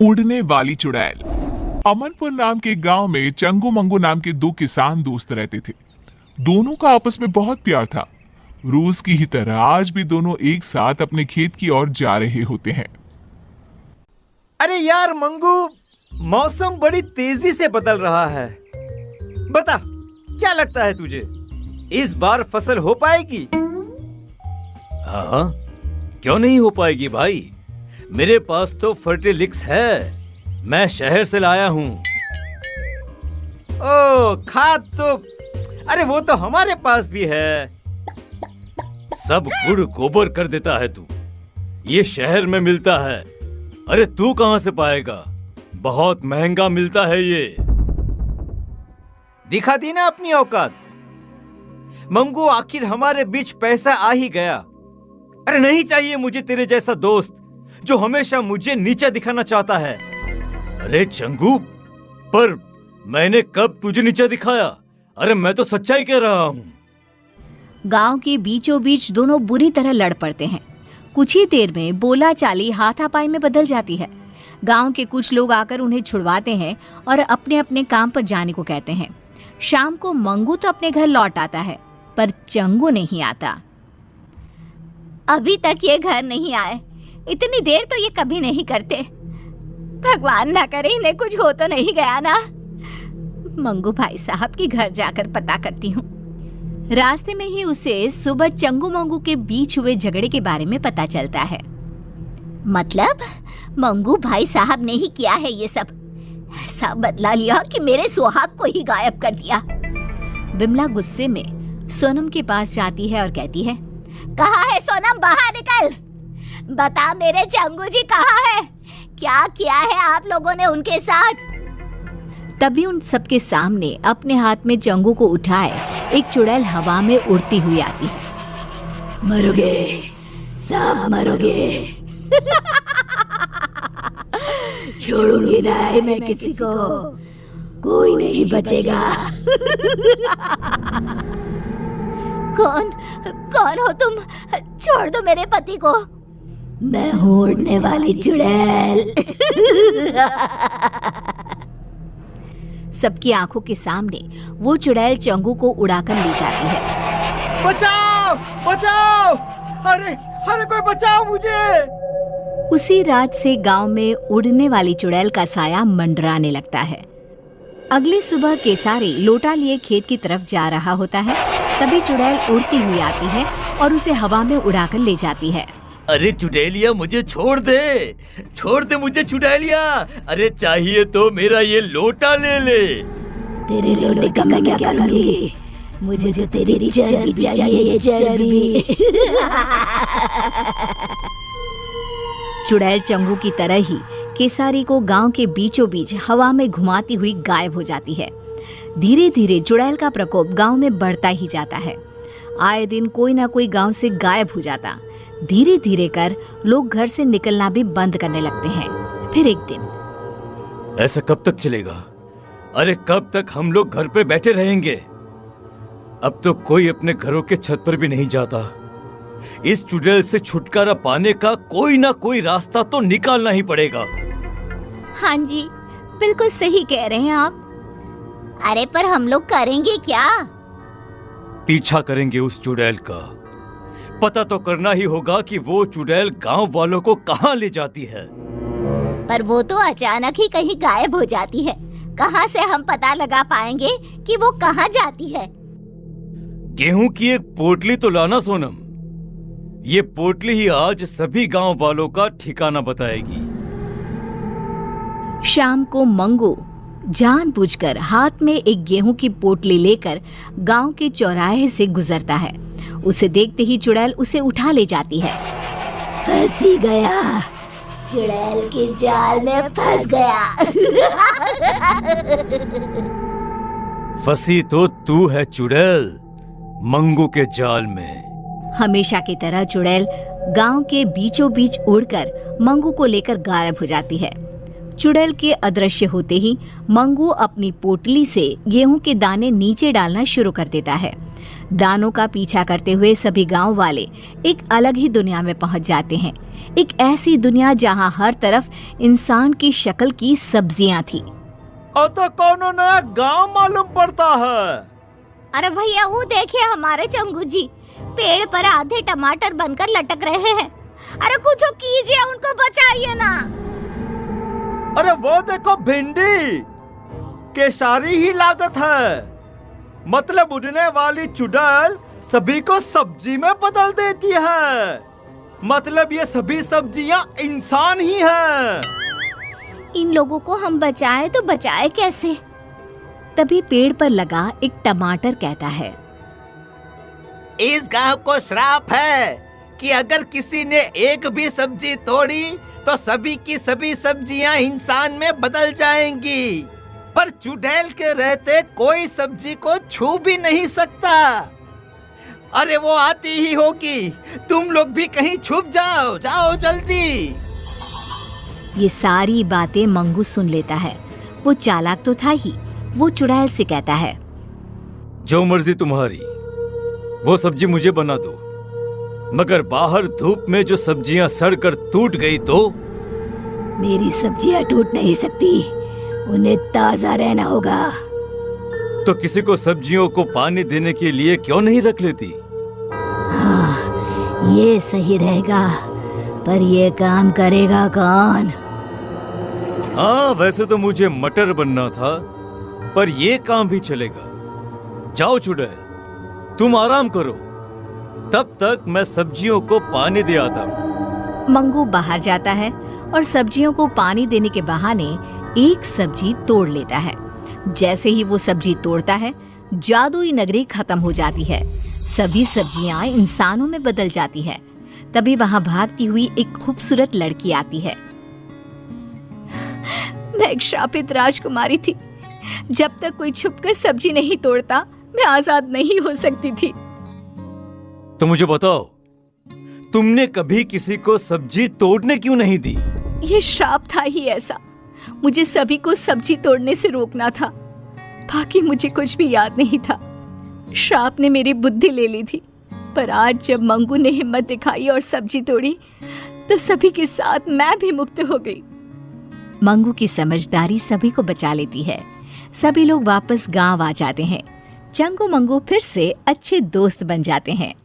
उड़ने वाली चुड़ैल। अमनपुर नाम के गांव में चंगू मंगू नाम के दो किसान दोस्त रहते थे। दोनों का आपस में बहुत प्यार था। रोज की ही तरह आज भी दोनों एक साथ अपने खेत की ओर जा रहे होते हैं। अरे यार मंगू, मौसम बड़ी तेजी से बदल रहा है। बता, क्या लगता है तुझे, इस बार फसल हो पाएगी? हाँ, क्यों नहीं हो पाएगी भाई। मेरे पास तो फर्टिलिक्स है, मैं शहर से लाया हूँ। ओ खाद तो, अरे वो तो हमारे पास भी है। सब गुड़ गोबर कर देता है तू, ये शहर में मिलता है। अरे तू कहाँ से पाएगा, बहुत महंगा मिलता है ये। दिखा दी ना अपनी औकात। मंगू, आखिर हमारे बीच पैसा आ ही गया। अरे नहीं चाहिए मुझे तेरे जैसा दोस्त जो हमेशा मुझे नीचा दिखाना चाहता है। अरे चंगू, पर मैंने कब तुझे नीचा दिखाया? अरे मैं तो सच्चाई कह रहा हूँ। गांव के बीचों बीच दोनों बुरी तरह लड़ पड़ते हैं। कुछ ही देर में बोला चाली हाथापाई में बदल जाती है। गांव के कुछ लोग आकर उन्हें छुड़वाते हैं और अपने अपने काम पर जाने को कहते हैं। शाम को मंगू तो अपने घर लौट आता है, पर चंगू नहीं आता। अभी तक ये घर नहीं आए, इतनी देर तो ये कभी नहीं करते। भगवान ना करे इन्हें कुछ हो तो नहीं गया ना। मंगू भाई साहब के घर जाकर पता करती हूँ। रास्ते में ही उसे सुबह चंगू मंगू के बीच हुए झगड़े के बारे में पता चलता है। मतलब मंगू भाई साहब ने ही किया है ये सब। ऐसा बदला लिया कि मेरे सुहाग को ही गायब कर दिया। विमला गुस्से में सोनम के पास जाती है और कहती है, कहाँ है सोनम, बाहर निकल। बता मेरे चंगू जी कहाँ है, क्या किया है आप लोगों ने उनके साथ? तभी उन सबके सामने अपने हाथ में चंगू को उठाए एक चुड़ैल हवा में उड़ती हुई आती है। मरोगे, सब मरोगे। छोड़ूंगी नहीं मैं किसी को, कोई नहीं बचेगा। कौन हो तुम? छोड़ दो मेरे पति को। मैं हूँ उड़ने वाली चुड़ैल। सबकी आंखों के सामने वो चुड़ैल चंगू को उड़ाकर ले जाती है। बचाओ, बचाओ, अरे अरे कोई बचाओ मुझे। उसी रात से गांव में उड़ने वाली चुड़ैल का साया मंडराने लगता है। अगली सुबह केसारी लोटा लिए खेत की तरफ जा रहा होता है। तभी चुड़ैल उड़ती हुई आती है और उसे हवा में उड़ाकर ले जाती है। अरे चुड़ैलिया, मुझे छोड़ दे मुझे चुड़ैलिया। अरे चाहिए तो मेरा ये लोटा ले ले। तेरे लोटे का मैं क्या करूंगी, मुझे जो तेरी चर्बी चाहिए, चर्बी। चुड़ैल चंगू की तरह ही केसारी को गांव के बीचों बीच हवा में घुमाती हुई गायब हो जाती है। धीरे धीरे चुड़ैल का प्रकोप गांव में बढ़ता ही जाता है। आए दिन कोई ना कोई गांव से गायब हो जाता। धीरे धीरे कर लोग घर से निकलना भी बंद करने लगते हैं। फिर एक दिन, ऐसा कब तक चलेगा? अरे कब तक हम लोग घर पे बैठे रहेंगे? अब तो कोई अपने घरों के छत पर भी नहीं जाता। इस चुड़ैल से छुटकारा पाने का कोई ना कोई रास्ता तो निकालना ही पड़ेगा। हाँ जी, बिल्कुल सही कह रहे हैं आप। अरे पर हम लोग करेंगे क्या? पीछा करेंगे उस चुड़ैल का। पता तो करना ही होगा कि वो चुड़ैल गांव वालों को कहाँ ले जाती है। पर वो तो अचानक ही कहीं गायब हो जाती है। कहाँ से हम पता लगा पाएंगे कि वो कहाँ जाती है? गेहूं की एक पोटली तो लाना सोनम। ये पोटली ही आज सभी गांव वालों का ठिकाना बताएगी। शाम को मंगू जानबूझकर हाथ में एक गेहूं की पोटली लेकर गांव के चौराहे से गुजरता है। उसे देखते ही चुड़ैल उसे उठा ले जाती है। फंस ही गया, चुड़ैल के जाल में फंस गया। फंसी तो तू है चुड़ैल, मंगू के जाल में। हमेशा की तरह चुड़ैल गांव के बीचों बीच उड़कर मंगू को लेकर गायब हो जाती है। चुड़ैल के अदृश्य होते ही मंगू अपनी पोटली से गेहूं के दाने नीचे डालना शुरू कर देता है। दानों का पीछा करते हुए सभी गांव वाले एक अलग ही दुनिया में पहुंच जाते हैं। एक ऐसी दुनिया जहां हर तरफ इंसान की शक्ल की सब्जियां थी। तो कौनो नया गांव मालूम पड़ता है। अरे भैया वो देखिए हमारे चंगू जी पेड़ पर आधे टमाटर बनकर लटक रहे हैं। अरे कुछ कीजिए, उनको बचाइए ना। अरे वो देखो भिंडी, केसारी ही लागत है। मतलब उड़ने वाली चुड़ैल सभी को सब्जी में बदल देती है। मतलब ये सभी सब्जियां इंसान ही हैं। इन लोगों को हम बचाएं तो बचाए कैसे? तभी पेड़ पर लगा एक टमाटर कहता है, इस गांव को श्राप है कि अगर किसी ने एक भी सब्जी तोड़ी तो सभी की सभी सब्जियां इंसान में बदल जाएंगी। पर चुड़ैल के रहते कोई सब्जी को छू भी नहीं सकता। अरे वो आती ही होगी, तुम लोग भी कहीं छुप जाओ, जाओ जल्दी। ये सारी बातें मंगू सुन लेता है। वो चालाक तो था ही। वो चुड़ैल से कहता है, जो मर्जी तुम्हारी, वो सब्जी मुझे बना दो, मगर बाहर धूप में जो सब्जियां सड़कर टूट गई तो? मेरी सब्जियां टूट नहीं सकती, उन्हें ताजा रहना होगा। तो किसी को सब्जियों को पानी देने के लिए क्यों नहीं रख लेती? हाँ, ये सही रहेगा, पर ये काम करेगा कौन? हाँ, वैसे तो मुझे मटर बनना था, पर ये काम भी चलेगा। जाओ चुड़ैल, तुम आराम करो, तब तक मैं सब्जियों को पानी दे आता हूँ। मंगू बाहर जाता है और सब्जियों को पानी देने के बहाने एक सब्जी तोड़ लेता है। जैसे ही वो सब्जी तोड़ता है, जादुई नगरी खत्म हो जाती है। सभी सब्जियां इंसानों में बदल जाती है। तभी वहां भागती हुई एक खूबसूरत लड़की आती है। मैं एक श्रापित राजकुमारी थी। जब तक कोई छुपकर सब्जी नहीं तोड़ता, मैं आजाद नहीं हो सकती थी। तो मुझे बताओ, तुमने कभी किसी को सब्जी तोड़ने क्यों नहीं दी? ये श्राप था ही ऐसा। मुझे सभी को सब्जी तोड़ने से रोकना था। बाकी मुझे कुछ भी याद नहीं था। श्राप ने मेरी बुद्धि ले ली थी। पर आज जब मंगू ने हिम्मत दिखाई और सब्जी तोड़ी, तो सभी के साथ मैं भी मुक्त हो गई। मंगू की समझदारी सभी को बचा लेती है। सभी लोग वापस गांव आ जाते हैं। चंगू मंगू फिर से अच्छे दोस्त बन जाते हैं।